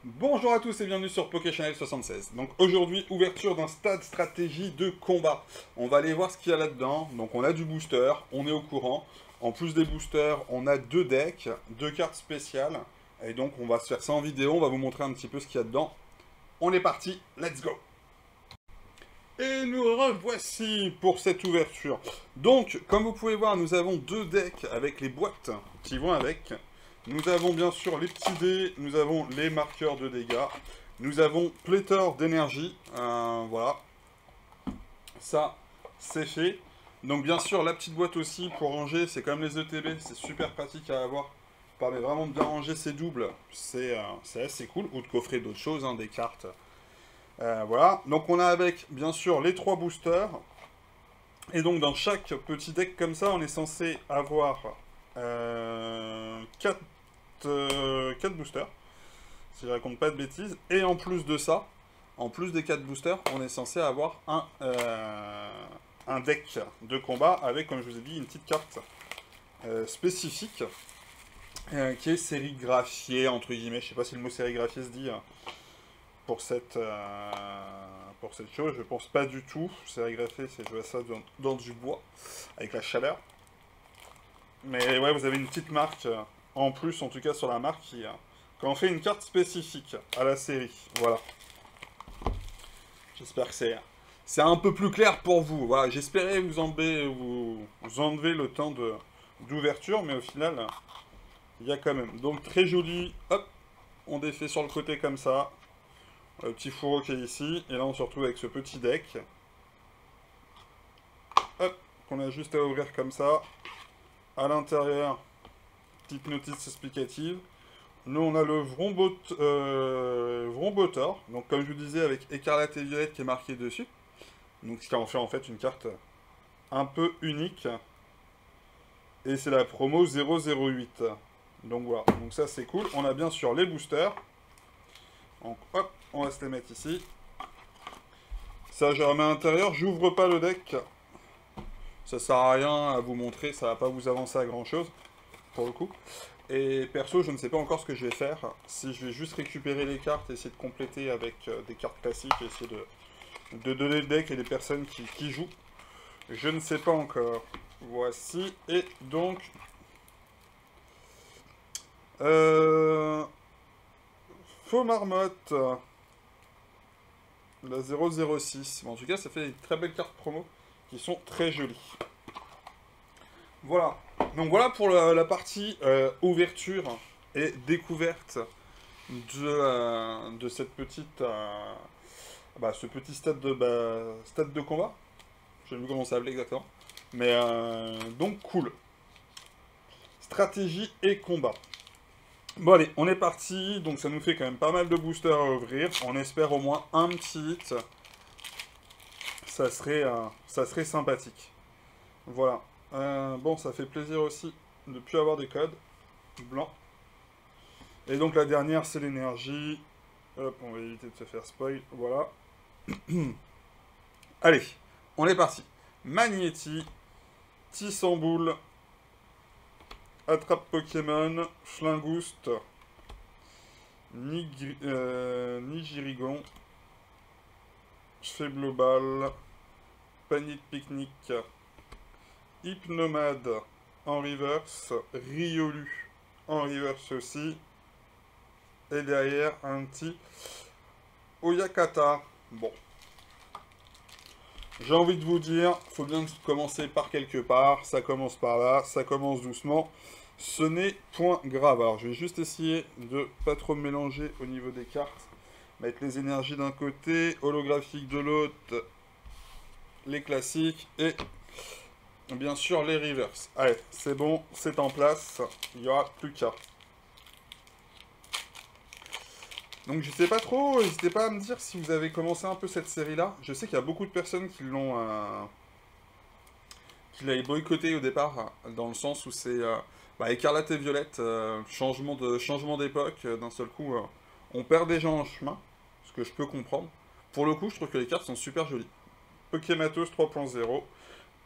Bonjour à tous et bienvenue sur PokéChannel76. Donc aujourd'hui, ouverture d'un stade stratégie de combat. On va aller voir ce qu'il y a là-dedans. Donc on a du booster, on est au courant. En plus des boosters, on a deux decks, deux cartes spéciales. Et donc on va se faire ça en vidéo, on va vous montrer un petit peu ce qu'il y a dedans. On est parti, let's go! Et nous revoici pour cette ouverture. Donc, comme vous pouvez voir, nous avons deux decks avec les boîtes qui vont avec. Nous avons bien sûr les petits dés, nous avons les marqueurs de dégâts, nous avons pléthore d'énergie, voilà, ça c'est fait. Donc bien sûr la petite boîte aussi pour ranger, c'est comme les ETB, c'est super pratique à avoir, ça permet vraiment de bien ranger ses doubles, c'est assez cool, ou de coffrer d'autres choses, hein, des cartes. Voilà, donc on a avec bien sûr les trois boosters, et donc dans chaque petit deck comme ça, on est censé avoir 4 boosters, si je raconte pas de bêtises. Et en plus de ça, en plus des 4 boosters, on est censé avoir un deck de combat avec, comme je vous ai dit, une petite carte spécifique qui est sérigraphiée, entre guillemets. Je sais pas si le mot sérigraphié se dit pour cette chose. Je pense pas du tout. Sérigraphié, c'est je vois ça dans du bois, avec la chaleur. Mais ouais, vous avez une petite marque, en plus, en tout cas sur la marque, qui en fait une carte spécifique à la série. Voilà. J'espère que c'est un peu plus clair pour vous. Voilà, j'espérais vous enlever le temps d'ouverture, mais au final, il y a quand même. Donc très joli. Hop, on défait sur le côté comme ça. Le petit fourreau qui est ici. Et là, on se retrouve avec ce petit deck. Hop, qu'on a juste à ouvrir comme ça. À l'intérieur, petite notice explicative. Nous, on a le Vrombotor, donc comme je vous disais, avec écarlate et violette qui est marqué dessus. Donc ce qui en fait une carte un peu unique. Et c'est la promo 008. Donc voilà, donc ça c'est cool. On a bien sûr les boosters. Donc hop, on va se les mettre ici. Ça, je remets à l'intérieur. J'ouvre pas le deck. Ça sert à rien à vous montrer, ça va pas vous avancer à grand chose, pour le coup. Et perso, je ne sais pas encore ce que je vais faire. Si je vais juste récupérer les cartes, essayer de compléter avec des cartes classiques, essayer de donner le deck et les personnes qui jouent. Je ne sais pas encore. Voici. Et donc... Faux Marmotte. La 006. Bon, en tout cas, ça fait des très belles cartes promo qui sont très jolies. Voilà. Donc voilà pour la partie ouverture et découverte de cette petite, ce petit stade de combat. Je ne sais plus comment ça s'appelait exactement. Mais donc cool. Stratégie et combat. Bon allez, on est parti. Donc ça nous fait quand même pas mal de boosters à ouvrir. On espère au moins un petit hit. Ça serait sympathique. Voilà. Bon, ça fait plaisir aussi de ne plus avoir des codes blancs. Et donc la dernière, c'est l'énergie. Hop, on va éviter de se faire spoil. Voilà. Allez, on est parti. Magnéti, Tissamboule, Attrape Pokémon, Flingoust, Nigirigon, Global, Panic Picnic, Hypnomade en reverse, Riolu en reverse aussi, et derrière un petit Oyakata. Bon. J'ai envie de vous dire, faut bien commencer par quelque part, ça commence par là, ça commence doucement. Ce n'est point grave. Alors je vais juste essayer de pas trop me mélanger au niveau des cartes. Mettre les énergies d'un côté, holographique de l'autre, les classiques et bien sûr les reverse. Allez, c'est bon, c'est en place, il n'y aura plus qu'à. Donc je sais pas trop, n'hésitez pas à me dire si vous avez commencé un peu cette série-là. Je sais qu'il y a beaucoup de personnes qui l'avaient boycotté au départ, dans le sens où c'est écarlate et violette, changement d'époque, d'un seul coup, on perd des gens en chemin, ce que je peux comprendre. Pour le coup, je trouve que les cartes sont super jolies. Pokématos 3.0.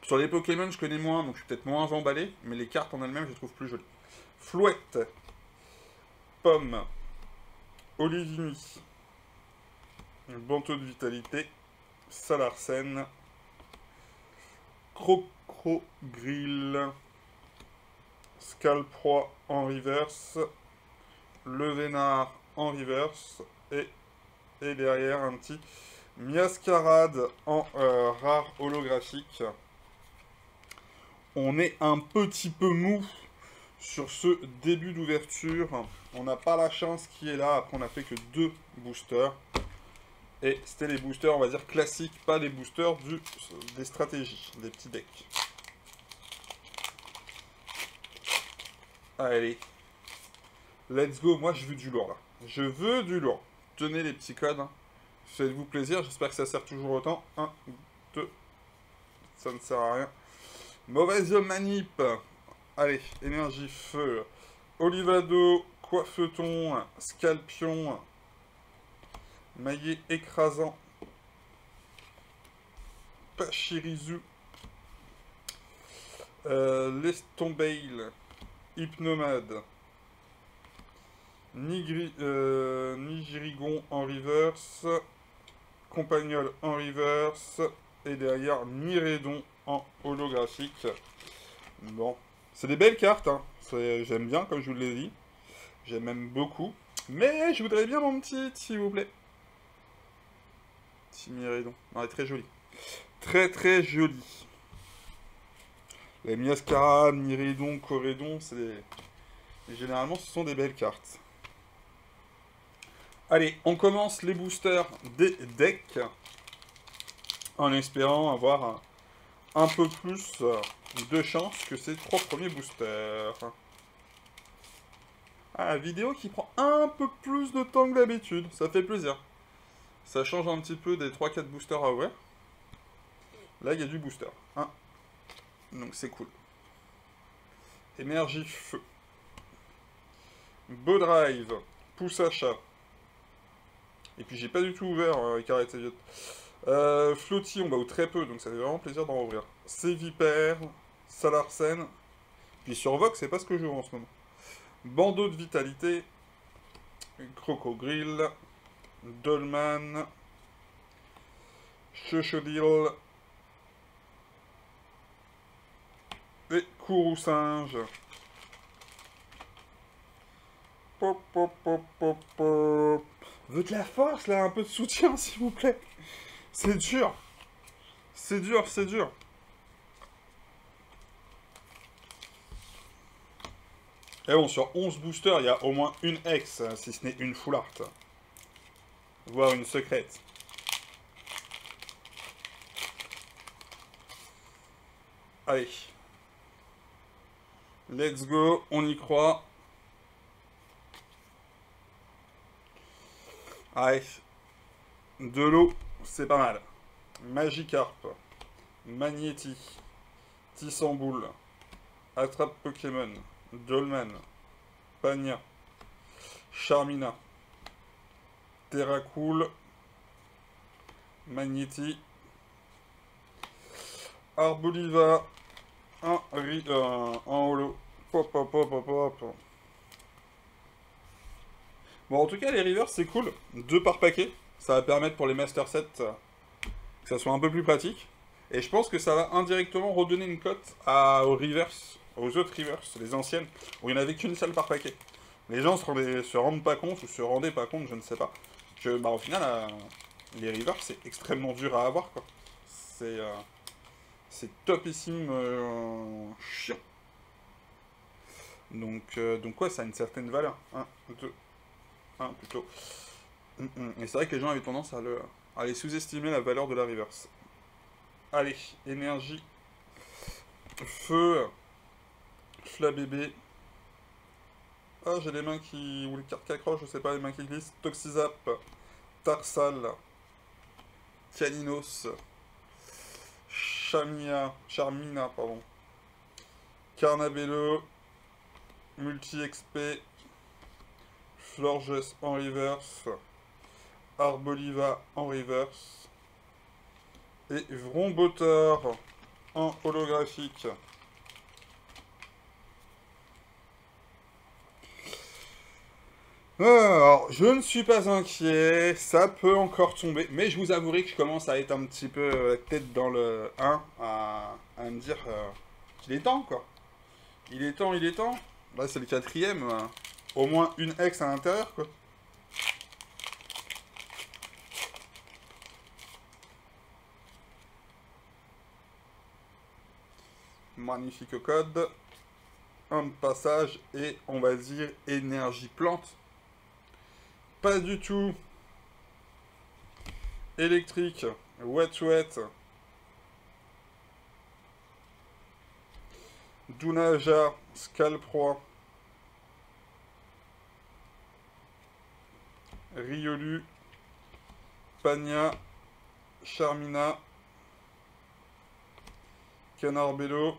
Sur les Pokémon, je connais moins, donc je suis peut-être moins emballé, mais les cartes en elles-mêmes, je les trouve plus jolies. Flouette, Pomme, Olivini. Banteau de vitalité. Salarsen. Crocogrill. Scalproie en reverse. Le Vénard en reverse. Et derrière un petit Miascarade en rare holographique. On est un petit peu mou sur ce début d'ouverture. On n'a pas la chance qui est là. Après, on n'a fait que 2 boosters. Et c'était les boosters, on va dire, classiques, pas les boosters des stratégies, des petits decks. Allez. Let's go. Moi, je veux du lourd, là. Je veux du lourd. Tenez les petits codes. Hein. Faites-vous plaisir. J'espère que ça sert toujours autant. 1, 2. Ça ne sert à rien. Mauvaise manip. Allez. Énergie feu. Olivado. Coiffeton. Scalpion. Maillet écrasant. Pachirisu. Lestombail. Hypnomade. Nigirigon en reverse. Compagnol en reverse. Et derrière, Niredon en holographique. Bon. C'est des belles cartes, hein. J'aime bien, comme je vous l'ai dit. J'aime même beaucoup. Mais je voudrais bien mon petit, s'il vous plaît. Petit Niredon. Non, elle est très jolie. Très très jolie. Les Miascara, Niredon, Corédon, c'est des... Généralement, ce sont des belles cartes. Allez, on commence les boosters des decks. En espérant avoir un peu plus de chance que ces 3 premiers boosters. Ah, la vidéo qui prend un peu plus de temps que d'habitude. Ça fait plaisir. Ça change un petit peu des 3-4 boosters à ouvrir. Là, il y a du booster. Hein. Donc, c'est cool. Énergie feu. Beau drive. Pouce achat. Et puis, j'ai pas du tout ouvert Carrette Elliott. Flotti, on va ou très peu, donc ça fait vraiment plaisir d'en ouvrir. C'est Vipère. Salarsen. Puis sur Vox, c'est pas ce que je joue en ce moment. Bandeau de vitalité. Crocogrill. Dolman. Chuchodil. Et Kourou-Singe. Pop, pop, pop, pop, pop. Veut de la force, là, un peu de soutien, s'il vous plaît. C'est dur. C'est dur, c'est dur. Et bon, sur 11 boosters, il y a au moins une ex, si ce n'est une full art. Voire une secrète. Allez. Let's go, on y croit. Allez. De l'eau, c'est pas mal. Magikarp. Magnéti. Tissamboule. Attrape Pokémon. Dolman. Pagna. Charmina. Terracool. Magnéti. Arboliva. Un holo. Pop, pop, pop, pop, pop. Bon, en tout cas, les rivers, c'est cool. 2 par paquet. Ça va permettre pour les Master Sets que ça soit un peu plus pratique. Et je pense que ça va indirectement redonner une cote aux rivers, aux autres rivers, les anciennes, où il n'y en avait qu'une seule par paquet. Les gens se rendent pas compte, ou se rendaient pas compte, je ne sais pas, que bah, au final, les rivers, c'est extrêmement dur à avoir, quoi. C'est topissime chiant. Donc ouais, ça a une certaine valeur. 1, 2, 1 plutôt. Et c'est vrai que les gens avaient tendance à les sous-estimer la valeur de la reverse. Allez, énergie. Feu. Flabébé. Ah, j'ai les mains qui... ou les cartes qui accrochent, je sais pas, les mains qui glissent. Toxizap. Tarsal. Caninos. Charmina, pardon. Carnabello. Multi-XP. Florges en reverse. Arboliva en reverse. Et Vromboteur en holographique. Alors, je ne suis pas inquiet, ça peut encore tomber, mais je vous avouerai que je commence à être un petit peu tête dans le 1, à me dire qu'il est temps, quoi. Il est temps, il est temps. Là, c'est le quatrième, au moins une X à l'intérieur, quoi. Magnifique code. Un passage et on va dire énergie plante. Pas du tout. Électrique. Wet wet. Dunaja. Scalproie. Riolu. Pagna. Charmina. Canarbello.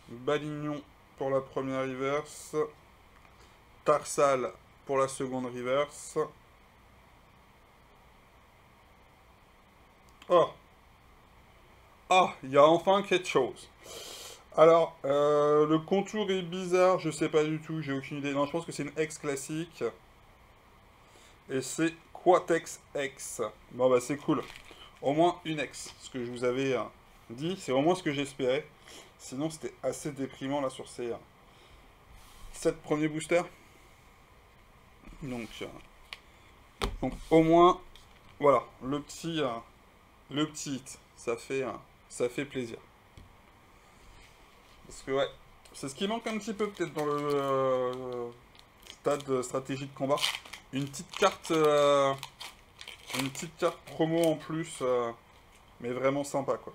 Balignon pour la première reverse. Tarsal pour la seconde reverse. Oh! Ah, il y a enfin quelque chose. Alors, le contour est bizarre, je sais pas du tout, j'ai aucune idée. Non, je pense que c'est une X classique. Et c'est Quatex X. Bon bah c'est cool. Au moins une X. Ce que je vous avais dit, c'est au moins ce que j'espérais. Sinon c'était assez déprimant là sur ces 7 premiers boosters. Donc au moins, voilà, le petit hit. Ça fait plaisir. Parce que ouais, c'est ce qui manque un petit peu peut-être dans le stade de stratégie de combat. Une petite carte, une petite carte promo en plus, mais vraiment sympa quoi.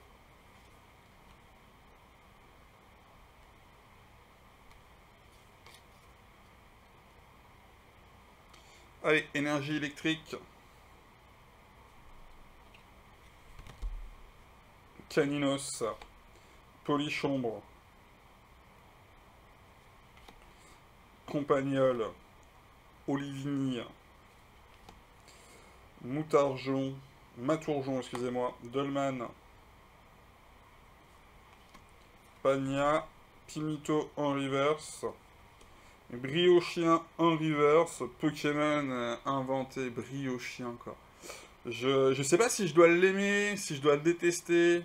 Allez, énergie électrique. Caninos. Polychombre. Compagnol. Olivigny. Moutarjon. Matourjon, excusez-moi. Dolman. Pagna. Pimito en reverse. Briochien en reverse. Pokémon inventé. Briochien, quoi. Je sais pas si je dois l'aimer, si je dois le détester.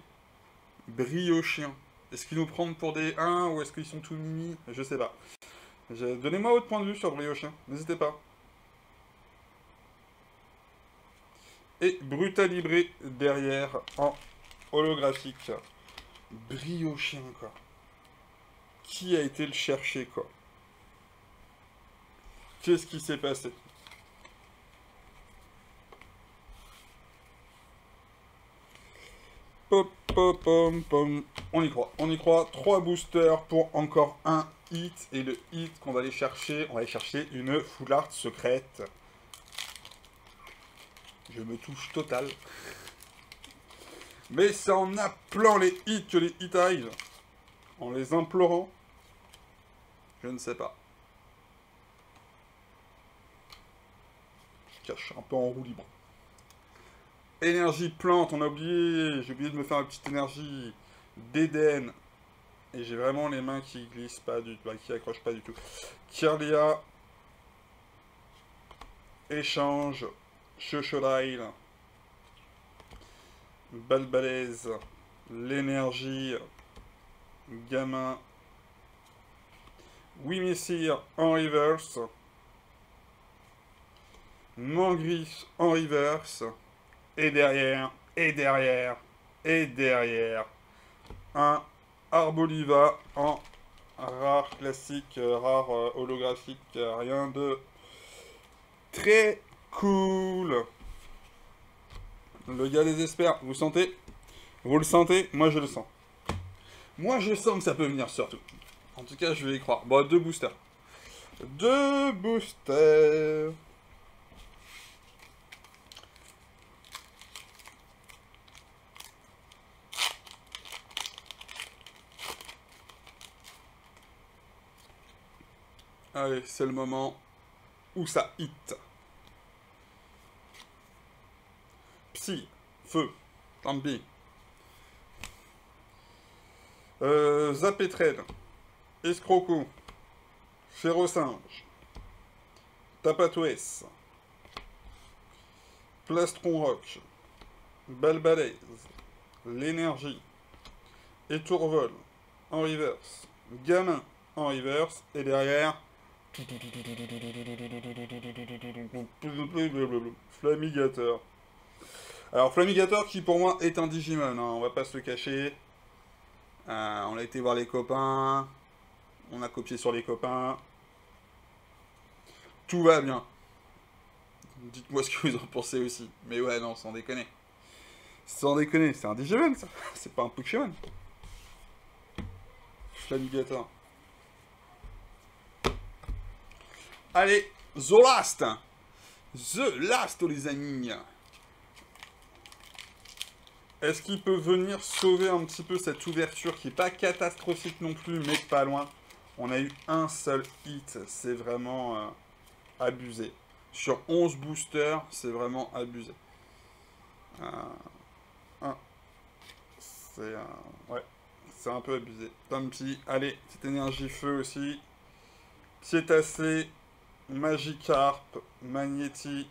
Briochien. Est-ce qu'ils nous prennent pour des 1 ou est-ce qu'ils sont tout mimi? Je sais pas. Donnez-moi votre point de vue sur Briochien. N'hésitez pas. Et Brutalibré derrière en holographique. Briochien, quoi. Qui a été le chercher, quoi? Qu'est-ce qui s'est passé? Pop, pop, pom, pom. On y croit, on y croit. 3 boosters pour encore un hit. Et le hit qu'on va aller chercher, on va aller chercher une full art secrète. Je me touche total. Mais c'est en appelant les hits que les hits arrivent. En les implorant. Je ne sais pas. Je cache un peu en roue libre. Énergie plante, on a oublié. J'ai oublié de me faire une petite énergie d'Éden. Et j'ai vraiment les mains qui glissent pas du tout, qui accrochent pas du tout. Kirlia. Échange. Chochodail. Balbalaise. L'énergie. Gamin. Wimissir en reverse. Mangriffe en reverse. Et derrière, et derrière, et derrière, un Arboliva en rare classique, rare holographique, rien de très cool. Le gars désespère, vous sentez? Vous le sentez? Moi je le sens. Moi je sens que ça peut venir surtout. En tout cas je vais y croire. Bon, 2 boosters. 2 boosters. Allez, c'est le moment où ça hit. Psy, feu, tant pis. Zapétrel, Escroco, Férocinge, Tapatouès, Plastron Rock, Balbalaise, L'énergie, Étourvol en reverse, Gamin en reverse, et derrière, Flamigator. Alors Flamigator qui pour moi est un Digimon, hein, on va pas se le cacher. On a été voir les copains, on a copié sur les copains. Tout va bien. Dites-moi ce que vous en pensez aussi. Mais ouais, non, sans déconner. Sans déconner, c'est un Digimon, ça. C'est pas un Pokémon. Flamigator. Allez, The Last. The Last, les amis. Est-ce qu'il peut venir sauver un petit peu cette ouverture qui est pas catastrophique non plus, mais pas loin? On a eu un seul hit. C'est vraiment abusé. Sur 11 boosters, c'est vraiment abusé. Ouais, c'est un peu abusé. Pumpy, allez, petite énergie feu aussi. Piétassé, Magikarp, Magnéti.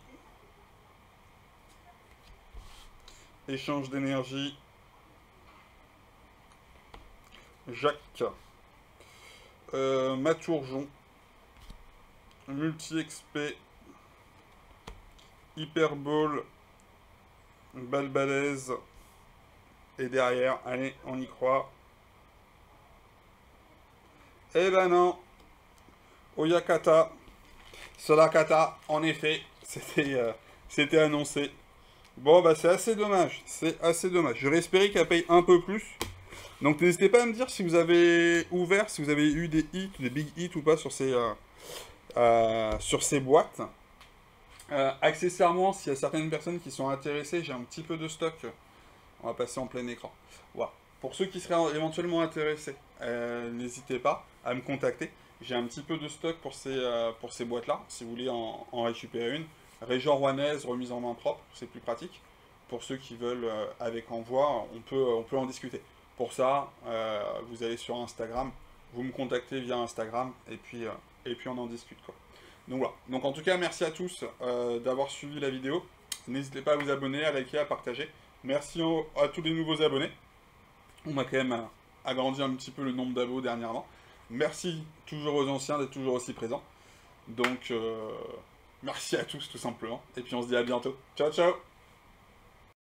Échange d'énergie. Jacques. Matourjon. Multi-XP. Hyperball. Balbalaise. Et derrière, allez, on y croit. Eh ben non. Oyakata. Solakata, en effet, c'était annoncé. Bon, bah c'est assez dommage. C'est assez dommage. J'aurais espéré qu'elle paye un peu plus. Donc n'hésitez pas à me dire si vous avez ouvert, si vous avez eu des hits, des big hits ou pas sur ces boîtes. Accessoirement, s'il y a certaines personnes qui sont intéressées, j'ai un petit peu de stock. On va passer en plein écran. Voilà. Pour ceux qui seraient éventuellement intéressés, n'hésitez pas à me contacter. J'ai un petit peu de stock pour ces boîtes-là, si vous voulez en récupérer une. Région rouennaise, remise en main propre, c'est plus pratique. Pour ceux qui veulent avec envoi, on peut en discuter. Pour ça, vous allez sur Instagram, vous me contactez via Instagram, et puis on en discute, quoi. Donc voilà. Donc en tout cas, merci à tous d'avoir suivi la vidéo. N'hésitez pas à vous abonner, à liker, à partager. Merci à tous les nouveaux abonnés. On a quand même agrandi un petit peu le nombre d'abos dernièrement. Merci toujours aux anciens d'être toujours aussi présents. Donc, merci à tous tout simplement. Et puis on se dit à bientôt. Ciao, ciao!